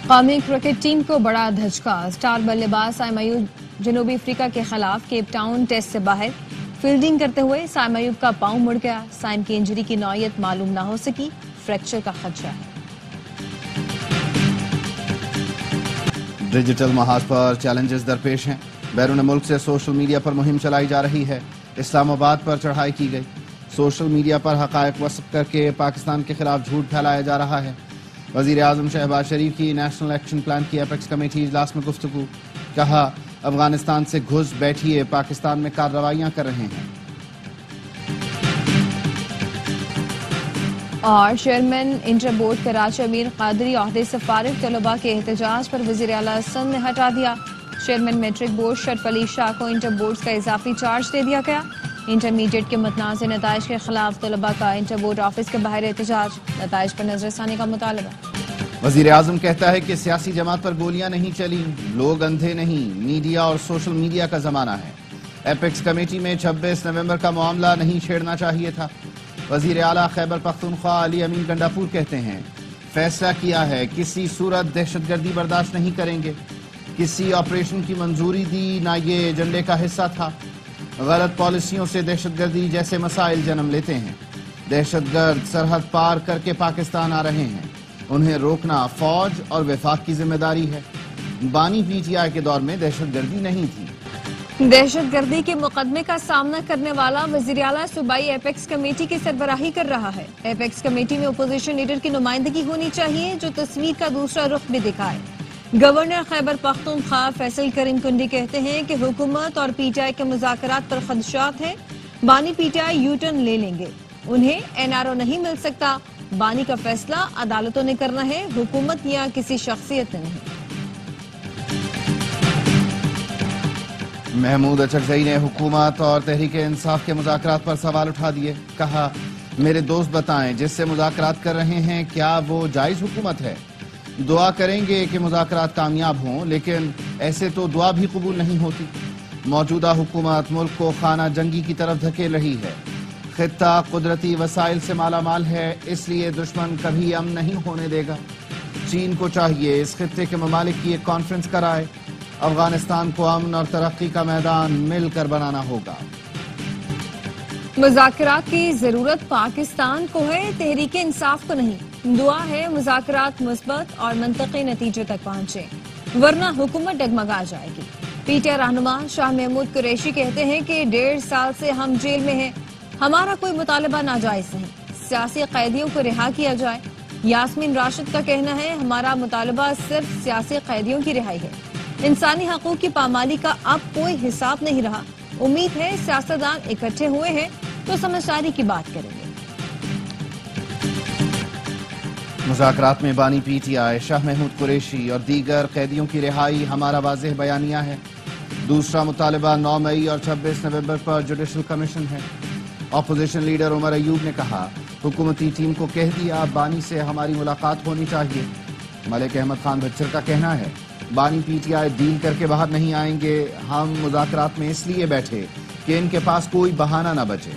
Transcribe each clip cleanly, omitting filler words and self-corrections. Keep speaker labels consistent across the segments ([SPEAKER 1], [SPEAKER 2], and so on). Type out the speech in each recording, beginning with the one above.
[SPEAKER 1] قومی cricket team کو بڑا دھچکا، سٹار بلے باز سائم ایوب جنوبی افریقہ کے خلاف کیپ ٹاؤن ٹیسٹ سے باہر فیلڈنگ کرتے ہوئے سائم ایوب کا پاؤں مڑ گیا۔ سائم کی انجری کی نوعیت معلوم نہ ہو سکی، فریکچر کا خدشہ ہے۔
[SPEAKER 2] ڈیجیٹل محاذ پر چیلنجز درپیش ہیں۔ بیرون ملک سے سوشل میڈیا پر مہم چلائی جا رہی ہے۔ اسلام آباد پر چڑھائی کی گئی۔ سوشل میڈیا پر حقائق وصف کر کے پاکستان کے خلاف جھوٹ پھیلایا جا رہا ہے۔ وزیر اعظم شہباز شریف کی نیشنل ایکشن پلان کی ایپیکس کمیٹی اجلاس میں گفتگو، کہا افغانستان سے گھس بیٹھیے، پاکستان میں کارروائیاں کر رہے ہیں۔
[SPEAKER 1] اور چیئرمین انٹر بورڈ کراچی امیر قادری عہدے سے فارغ، طلباء کے احتجاج پر وزیر اعلیٰ سندھ نے ہٹا دیا۔ چیئرمین میٹرک بورڈ شرف علی شاہ کو انٹر بورڈز کا اضافی چارج دے دیا گیا۔ انٹرمیڈیٹ کے متنازع نتائج کے خلاف طلباء کا انٹر بورڈ آفس کے باہر احتجاج، نتائج پر نظر ثانی کا مطالبہ۔
[SPEAKER 2] وزیر اعظم کہتا ہے کہ سیاسی جماعت پر گولیاں نہیں چلی، لوگ اندھے نہیں، میڈیا اور سوشل میڈیا کا زمانہ ہے۔ ایپیکس کمیٹی میں 26 نومبر کا معاملہ نہیں چھیڑنا چاہیے تھا۔ وزیر اعلیٰ خیبر پختونخوا علی امین گنڈاپور کہتے ہیں فیصلہ کیا ہے، کسی صورت دہشت گردی برداشت نہیں کریں گے، کسی آپریشن کی منظوری دی نہ یہ ایجنڈے کا حصہ تھا۔ غلط پالیسیوں سے دہشت گردی جیسے مسائل جنم لیتے ہیں۔ دہشت گرد سرحد پار کر کے پاکستان آ رہے ہیں، انہیں روکنا فوج اور وفاق کی ذمہ داری ہے۔ بانی پی ٹی آئی کے دور میں دہشت گردی نہیں تھی۔
[SPEAKER 1] دہشت گردی کے مقدمے کا سامنا کرنے والا وزیر اعلیٰ صوبائی ایپیکس کمیٹی کی سربراہی کر رہا ہے۔ ایپیکس کمیٹی میں اپوزیشن لیڈر کی نمائندگی ہونی چاہیے جو تصویر کا دوسرا رخ بھی دکھائے۔ گورنر خیبر پختونخوا فیصل کریم کنڈی کہتے ہیں کہ حکومت اور پی ٹی آئی کے مذاکرات پر خدشات ہیں، بانی P T I you turn لے لیں گے، انہیں این آر او نہیں مل سکتا، بانی کا فیصلہ عدالتوں نے کرنا ہے، حکومت یا کسی شخصیت نے نہیں۔
[SPEAKER 2] محمود اچکزئی نے حکومت اور تحریک انصاف کے مذاکرات پر سوال اٹھا دیے، کہا میرے دوست بتائیں جس سے مذاکرات کر رہے ہیں کیا وہ جائز حکومت ہے؟ دعا کریں گے کہ مذاکرات کامیاب ہوں، لیکن ایسے تو دعا بھی قبول نہیں ہوتی۔ موجودہ حکومت ملک کو خانہ جنگی کی طرف دھکیل رہی ہے۔ خطہ قدرتی وسائل سے مالا مال ہے، اس لیے دشمن کبھی امن نہیں ہونے دے گا۔ چین کو چاہیے اس خطے کے ممالک کی ایک کانفرنس کرائے۔ افغانستان کو امن اور ترقی کا میدان مل کر بنانا ہوگا۔
[SPEAKER 1] مذاکرات کی ضرورت پاکستان کو ہے، تحریک انصاف کو نہیں۔ دعا ہے مذاکرات مثبت اور منطقی نتیجے تک پہنچے، ورنہ حکومت ڈگمگا جائے گی۔ پی ٹی آئی رہنما شاہ محمود قریشی کہتے ہیں کہ 1.5 سال سے ہم جیل میں ہیں، ہمارا کوئی مطالبہ ناجائز نہیں، سیاسی قیدیوں کو رہا کیا جائے۔ یاسمین راشد کا کہنا ہے ہمارا مطالبہ صرف سیاسی قیدیوں کی رہائی ہے، انسانی حقوق کی پامالی کا اب کوئی حساب نہیں رہا۔ امید ہے سیاستدان اکٹھے ہوئے ہیں تو سمجھداری کی بات کریں گے۔
[SPEAKER 2] مذاکرات میں بانی P T I, Shah Mahmood Qureshi اور دیگر قیدیوں کی رہائی ہمارا واضح بیانیہ ہے۔ دوسرا مطالبہ 9 مئی اور 26 نومبر پر جوڈیشل کمیشن ہے۔ اپوزیشن لیڈر عمر ایوب نے کہا حکومتی ٹیم کو کہہ دیا بانی سے ہماری ملاقات ہونی چاہیے۔ ملک احمد خان بچر کا کہنا ہے بانی پی ٹی آئی ڈیل کر کے باہر نہیں آئیں گے، ہم مذاکرات میں اس لیے بیٹھے کہ ان کے پاس کوئی بہانہ نہ بچے۔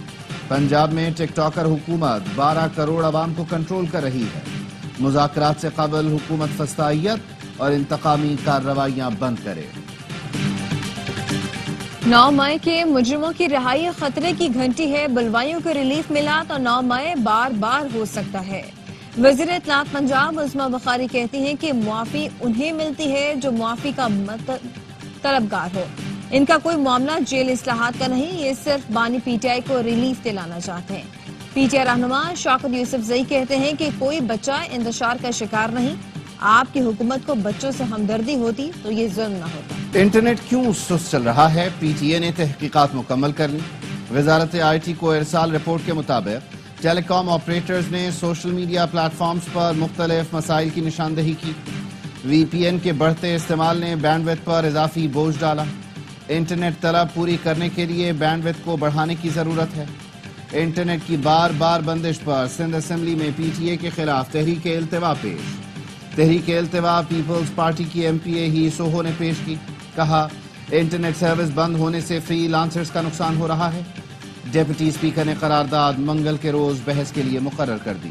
[SPEAKER 2] پنجاب میں ٹک ٹاکر حکومت 12 کروڑ عوام کو کنٹرول کر رہی ہے۔ مذاکرات سے قبل حکومت فسطائیت اور انتقامی کارروائیاں بند کرے۔
[SPEAKER 1] 9 مئی کے مجرموں کی رہائی خطرے کی گھنٹی ہے، بلوائیوں کو ریلیف ملا تو 9 مئی بار بار ہو سکتا ہے۔ وزیر اطلاعات پنجاب عظمیٰ بخاری کہتی ہیں کہ معافی انہیں ملتی ہے جو معافی کا طلبگار ہو، ان کا کوئی معاملہ جیل اصلاحات کا نہیں، یہ صرف بانی پی ٹی آئی کو ریلیف دلانا چاہتے ہیں۔ پی ٹی آئی رہنما شوکت یوسفزئی کہتے ہیں کہ کوئی بچہ انتشار کا شکار نہیں، آپ کی حکومت کو بچوں سے ہمدردی ہوتی تو یہ ظلم نہ ہوتا۔
[SPEAKER 2] انٹرنیٹ کیوں سست چل رہا ہے؟ پی ٹی اے نے تحقیقات مکمل کر لی۔ وزارت آئی ٹی کو ارسال رپورٹ کے مطابق ٹیلی کام آپریٹرز نے سوشل میڈیا پلیٹ فارمز پر مختلف مسائل کی نشاندہی کی۔ وی پی این کے بڑھتے استعمال نے بینڈ وڈتھ پر اضافی بوجھ ڈالا۔ انٹرنیٹ طلب پوری کرنے کے لیے بینڈ وڈتھ کو بڑھانے کی ضرورت ہے۔ انٹرنیٹ کی بار بار بندش پر سندھ اسمبلی میں پی ٹی اے کے خلاف تحریک التوا پیش۔ تحریک التوا پیپلز پارٹی کی ایم پی اے ہی سوہو نے پیش کی، کہا انٹرنیٹ سروس بند ہونے سے فری لانسرز کا نقصان ہو رہا ہے۔ ڈپٹی اسپیکر نے قرارداد منگل کے روز بحث کے لیے مقرر کر دی۔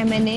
[SPEAKER 1] MNA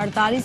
[SPEAKER 1] 48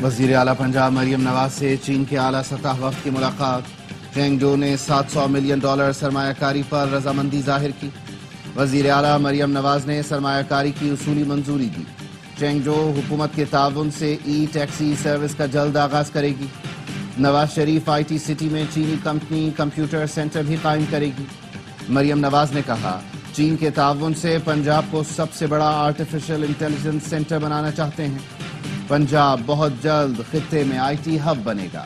[SPEAKER 2] وزیر اعلیٰ پنجاب مریم نواز سے چین کے اعلیٰ سطح وفد کی ملاقات۔ چینگڈو نے $700 ملین سرمایہ کاری پر رضامندی ظاہر کی۔ وزیر اعلیٰ مریم نواز نے سرمایہ کاری کی اصولی منظوری دی۔ چینگڈو حکومت کے تعاون سے ای ٹیکسی سروس کا جلد آغاز کرے گی۔ Nawaz Sharif I T city میں چینی کمپنی کمپیوٹر سینٹر بھی قائم کرے گی۔ مریم نواز نے کہا چین کے تعاون سے پنجاب کو سب سے بڑا آرٹیفیشل انٹیلیجنس سینٹر بنانا چاہتے ہیں۔ پنجاب بہت جلد خطے میں آئی ٹی ہب بنے گا۔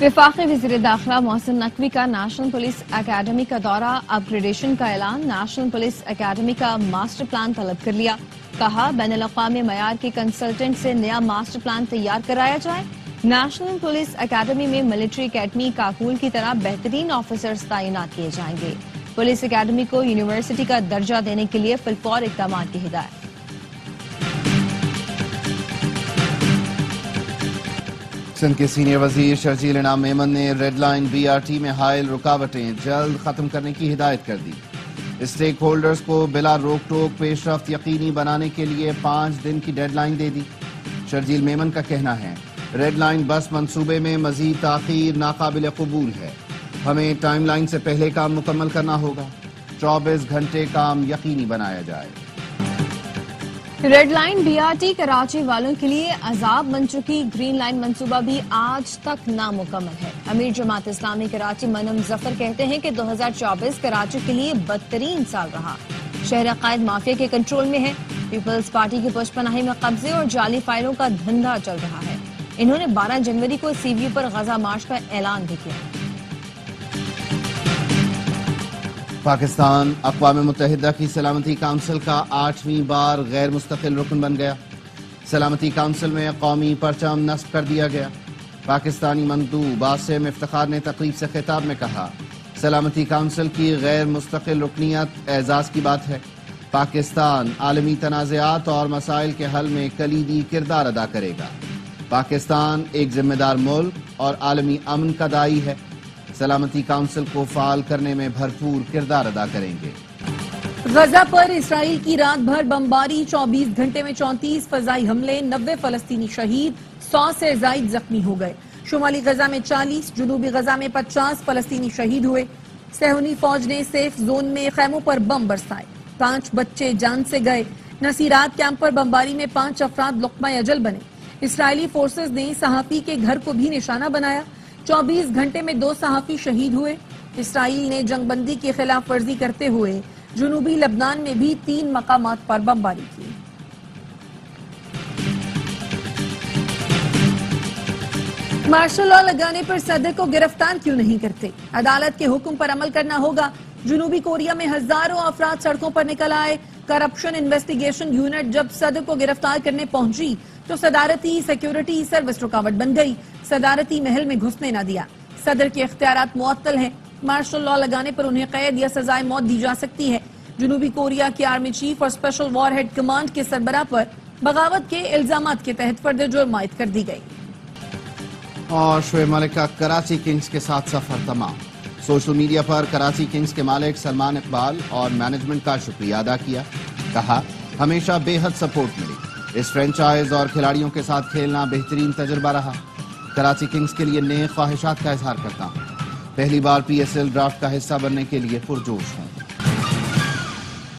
[SPEAKER 1] وفاقی وزیر داخلہ محسن نقوی کا نیشنل پولیس اکیڈمی کا دورہ، اپ گریڈیشن کا اعلان، نیشنل پولیس اکیڈمی کا ماسٹر پلان طلب کر لیا۔ کہا بین الاقوامی معیار کے کنسلٹنٹ سے نیا ماسٹر پلان تیار کرایا جائے۔ نیشنل پولیس اکیڈمی میں ملٹری اکیڈمی کاکول کی طرح بہترین آفیسرز تعینات کیے جائیں گے۔ پولیس اکیڈمی کو یونیورسٹی کا درجہ دینے کے لیے فلفور اقدامات کی ہدایت۔
[SPEAKER 2] سندھ کے سینئر وزیر شرجیل انعام میمن نے ریڈ لائن BRT میں حائل رکاوٹیں جلد ختم کرنے کی ہدایت کر دی۔ اسٹیک ہولڈرز کو بلا روک ٹوک پیش رفت یقینی بنانے کے لیے 5 دن کی ڈیڈ لائن دے دی۔ شرجیل میمن کا کہنا ہے ریڈ لائن بس منصوبے میں مزید تاخیر ناقابل قبول ہے۔ ہمیں ٹائم لائن سے پہلے کام مکمل کرنا ہوگا۔ 24 گھنٹے کام یقینی بنایا جائے۔
[SPEAKER 1] ریڈ لائن BRT کراچی والوں کے لیے عذاب بن چکی گرین لائن منصوبہ بھی آج تک نامکمل ہے۔ امیر جماعت اسلامی کراچی منم ظفر کہتے ہیں کہ 2024 کراچی کے لیے بدترین سال رہا۔ شہر عقائد مافیا کے کنٹرول میں ہے۔ پیپلز پارٹی کی پشت پناہی میں قبضے اور جعلی فائلوں کا دھندا چل رہا ہے۔ انہوں نے 12 جنوری کو CVU پر غزہ مارچ کا اعلان بھی کیا۔
[SPEAKER 2] پاکستان اقوام متحدہ کی سلامتی کونسل کا 8ویں بار غیر مستقل رکن بن گیا۔ سلامتی کونسل میں قومی پرچم نصب کر دیا گیا۔ پاکستانی مندوب عاصم افتخار نے تقریب سے خطاب میں کہا سلامتی کونسل کی غیر مستقل رکنیت اعزاز کی بات ہے۔ پاکستان عالمی تنازعات اور مسائل کے حل میں کلیدی کردار ادا کرے گا۔ پاکستان ایک ذمہ دار ملک اور عالمی امن کا داعی ہے۔ سلامتی کونسل کو فعال کرنے میں بھرپور کردار ادا کریں گے۔
[SPEAKER 3] غزہ پر اسرائیل کی رات بھر بمباری، 24 گھنٹے میں 34 فضائی حملے، 90 فلسطینی شہید، 100 سے زائد زخمی ہو گئے۔ شمالی غزہ میں 40، جنوبی غزہ میں 50 فلسطینی شہید ہوئے۔ صہیونی فوج نے سیف زون میں خیموں پر بم برسائے، 5 بچے جان سے گئے۔ نصیرات کیمپ پر بمباری میں 5 افراد لقمہ اجل بنے۔ اسرائیلی فورسز نے صحافی کے گھر کو بھی نشانہ بنایا۔ 24 گھنٹے میں 2 صحافی شہید ہوئے۔ اسرائیل نے جنگ بندی کی خلاف ورزی کرتے ہوئے جنوبی لبنان میں بھی 3 مقامات پر بمباری کی۔ مارشل لا لگانے پر صدر کو گرفتار کیوں نہیں کرتے؟ عدالت کے حکم پر عمل کرنا ہوگا۔ جنوبی کوریا میں ہزاروں افراد سڑکوں پر نکل آئے۔ کرپشن انویسٹیگیشن یونٹ جب صدر کو گرفتار کرنے پہنچی تو صدارتی سیکیورٹی سروس رکاوٹ بن گئی۔ صدارتی محل میں گھسنے نہ دیا۔ صدر کے اختیارات معطل ہیں۔ مارشل لا لگانے پر انہیں قید یا سزائے موت دی جا سکتی ہے۔ جنوبی کوریا کے آرمی چیف اور اسپیشل وار ہیڈ کمانڈ کے سربراہ پر بغاوت کے الزامات کے تحت فرد جرم عائد کر دی گئی۔
[SPEAKER 2] اور شعیب ملک کا کراچی کنگز کے ساتھ سفر تمام۔ سوشل میڈیا پر کراچی کنگز کے مالک سلمان اقبال اور مینجمنٹ کا شکریہ ادا کیا۔ کہا ہمیشہ بے حد سپورٹ ملی۔ اس فرینچائز اور کھلاڑیوں کے ساتھ کھیلنا بہترین تجربہ رہا۔ کراچی کنگز کے لیے نئے خواہشات کا اظہار کرتا ہوں۔ پہلی بار PSL ڈرافٹ کا حصہ بننے کے لیے پرجوش ہوں۔